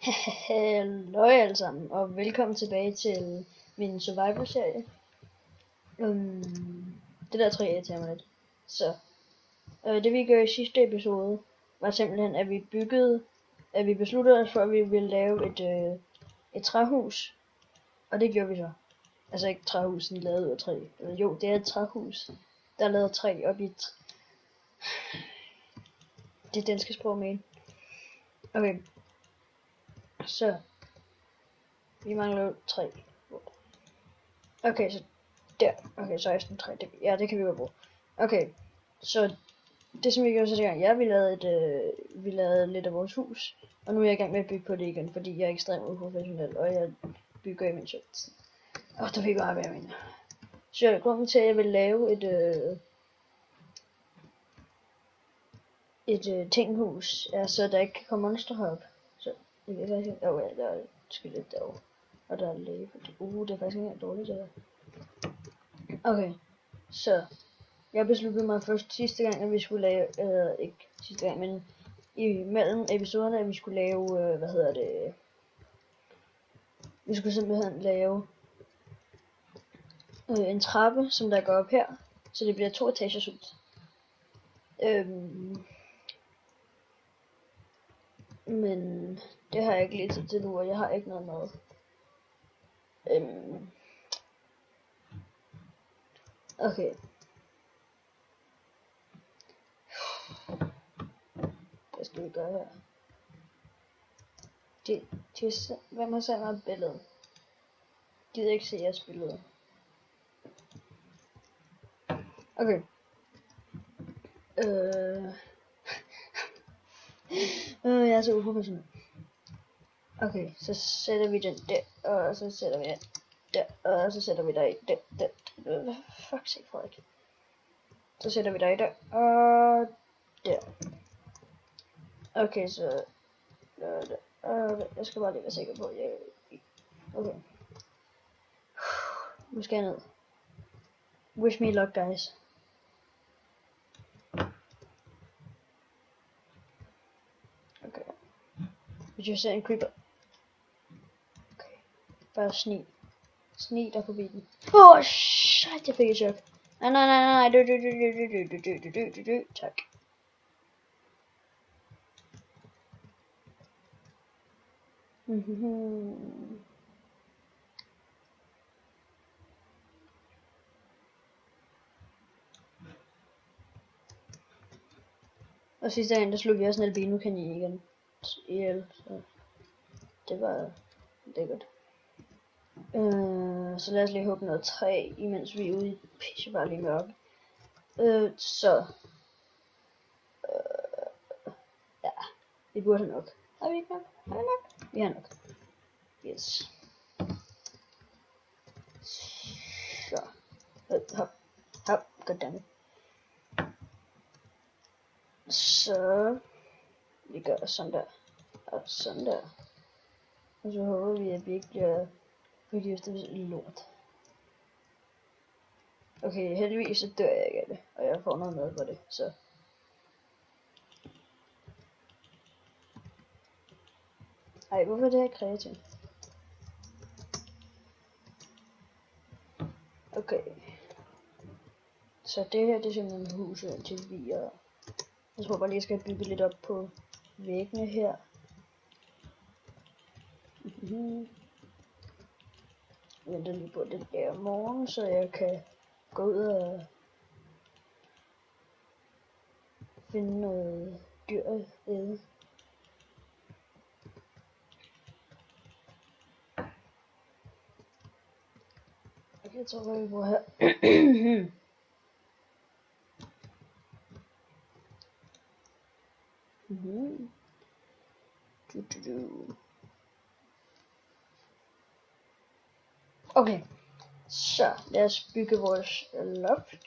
Hallo alle sammen, og velkommen tilbage til min survival-serie. Det der træ irriterer mig lidt. Så, det vi gjorde i sidste episode, var simpelthen, at vi besluttede os for, at vi ville lave et træhus. Og det gjorde vi så. Altså ikke træhusen lavet ud af træ. Eller jo, det er et træhus, der er lavet af træ op i det danske sprog med. Okay, så vi mangler jo 3. Okay, så der. Okay, 16 3. Ja, det kan vi godt bruge. Okay, så det som vi gjorde så gang, vi lavede lidt af vores hus, og nu er jeg i gang med at bygge på det igen, fordi jeg er ekstremt uprofessionel, og jeg bygger i min tid. Der fik bare være mine. Så grunden til at jeg vil lave et tinghus, er så der ikke kan komme monster herop. Så jeg ved faktisk ikke. Ja, der er et skelet derovre. Og der er læge. Det er faktisk ikke dårligt det her. Okay, så jeg besluttede mig først sidste gang, at vi skulle lave, ikke sidste gang, men imellem episoderne, at vi skulle lave, vi skulle simpelthen lave en trappe, som der går op her, så det bliver 2 etagers hus. Men det har jeg ikke lige tid til nu, og jeg har ikke noget mad. Okay. Hvad skal vi gøre her? Hvem har sendt mig et billede? Gider ikke se jeres billede. Okay. Jeg er så uprofessionel. Okay, så sætter vi den der, og så sætter vi den der, og så sætter vi dig der. Fuck sig, Frederik. Så sætter vi dig der, og der. Okay, så jeg skal bare lige være sikker på, at jeg... Okay. Nu skal jeg ned. Wish me luck, guys. Okay. Hvis jeg ser en creeper. Okay. Bare snig der forbi den. Shit, jeg fik et chok. Nej. Tak. Og sidste gang, der slog vi også en albino-kanin igen ihjel, så det var lækkert. Så lad os lige hugge noget træ, imens vi er ude i pissevarlig mørke. Ja, vi burde have nok. Har vi ikke nok? Har vi nok? Vi har nok. Yes. Så. Hop, goddammit. Så vi gør sådan der, og sådan der. Og så håber vi, at vi ikke bliver udgiftet i lort. Okay, heldigvis så dør jeg ikke af det, og jeg får noget mad for det, så. Ej, hvorfor er det her kreativt? Okay. Så det her, det er simpelthen huset til vi og... Jeg tror bare lige, jeg skal bygge lidt op på væggene her. Jeg venter lige på det der morgen, så jeg kan gå ud og finde noget dyr at æde. Okay, jeg tror, hvad vi bruger her. Okay, så lad os bygge vores loft.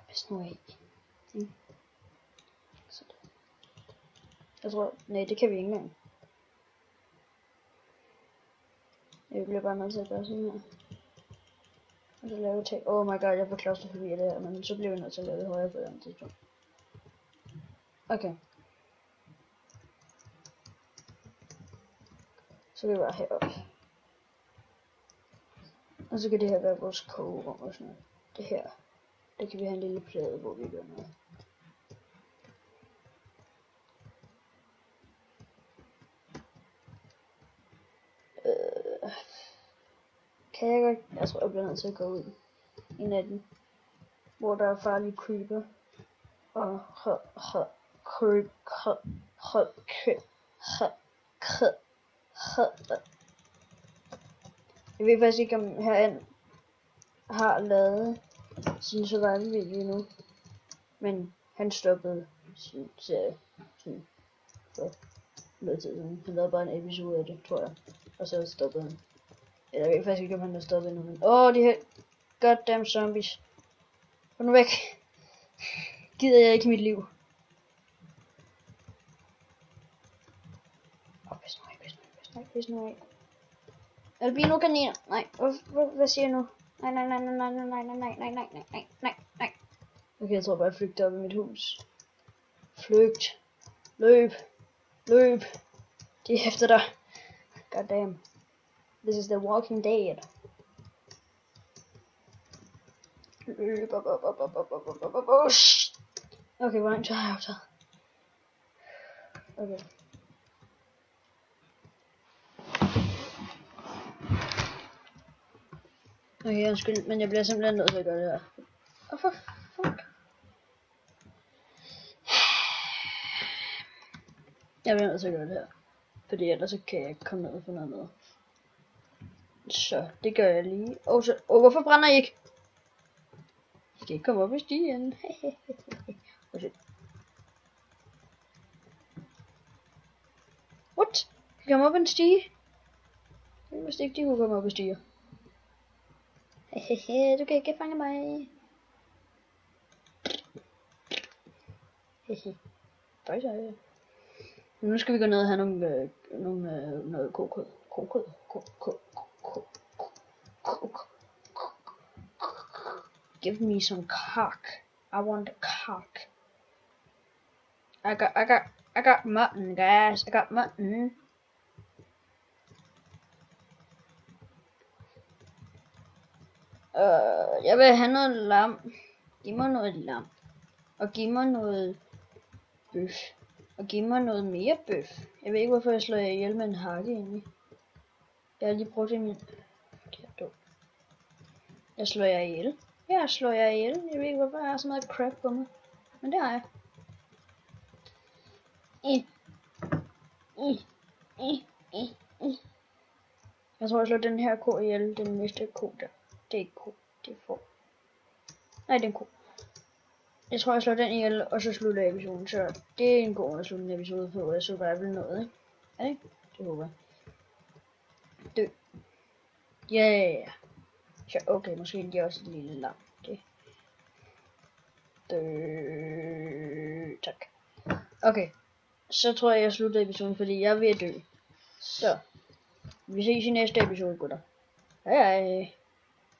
Hvis nu ikke. Jeg tror, nej, det kan vi ikke engang. Jeg bliver bare nødt til at gøre sådan her. Og så lave tag. Oh my god, jeg får klaustrofobi af det her, men så bliver vi nødt til at lave det højere på et andet tidspunkt. Okay. Så kan vi bare herop. Og så kan det her være vores kogerum og sådan noget. Det her. Det kan vi have en lille plade, hvor vi gør noget. Kan jeg godt? Jeg tror, jeg bliver nødt til at gå ud i natten, hvor der er farlige creeper. Og jeg ved faktisk ikke, om herinde har lavet sin survival video nu, men han stoppede sin serie sådan for noget tid siden. Han lavede bare en episode af det, tror jeg, og så stoppede han. Jeg ved faktisk ikke, om han har stoppet endnu, men de her goddamn zombies. Få nu væk. Gider jeg ikke mit liv. Pis nu af. Albino kaniner. Nej, hvad siger jeg nu? Nej. Okay, jeg tror bare, jeg flygter op i mit hus. Flygt. Løb. De er efter dig. Goddamn. This is the Walking Dead. Løb op. Okay, hvor langt har jeg optaget? Okay. Okay, undskyld, men jeg bliver simpelthen nødt til at gøre det her. For fuck. Jeg bliver nødt til at gøre det her. Fordi ellers så kan jeg ikke komme ned og få noget med. Så, det gør jeg lige. Hvorfor brænder I ikke? Jeg kan ikke komme op i stigen. What? Kan jeg komme op i en stige? Jeg vidste ikke, de kunne komme op i stiger. Du kan ikke fange mig. Faktisk er det. Nu skal vi gå ned og have noget kokød. Give me some cock. I want a cock. I got mutton, guys. I got mutton. Jeg vil have noget lam. Giv mig noget lam. Og giv mig noget bøf. Og giv mig noget mere bøf. Jeg ved ikke, hvorfor jeg slår ihjel med en hakke egentlig. Jeg har lige brugt det i min... Det er dumt. Jeg slår jer ihjel. Jeg ved ikke, hvorfor jeg har så meget crap på mig. Men det har jeg. Jeg tror, jeg slår den her ko ihjel. Den næste ko der. Det er ikke ko. Det er får. Nej, det er en ko. Jeg tror, jeg slår den ihjel, og så slutter episoden. Så det er en god afslutning episode på survival noget, ikke? Er det ikke? Det håber jeg. Dø. Yeah. Så okay, måske lige også et lille lam. Okay. Dø. Tak. Okay. Så tror jeg slutter episoden, fordi jeg er ved at dø. Så. Vi ses i næste episode, gutter. Hej hej.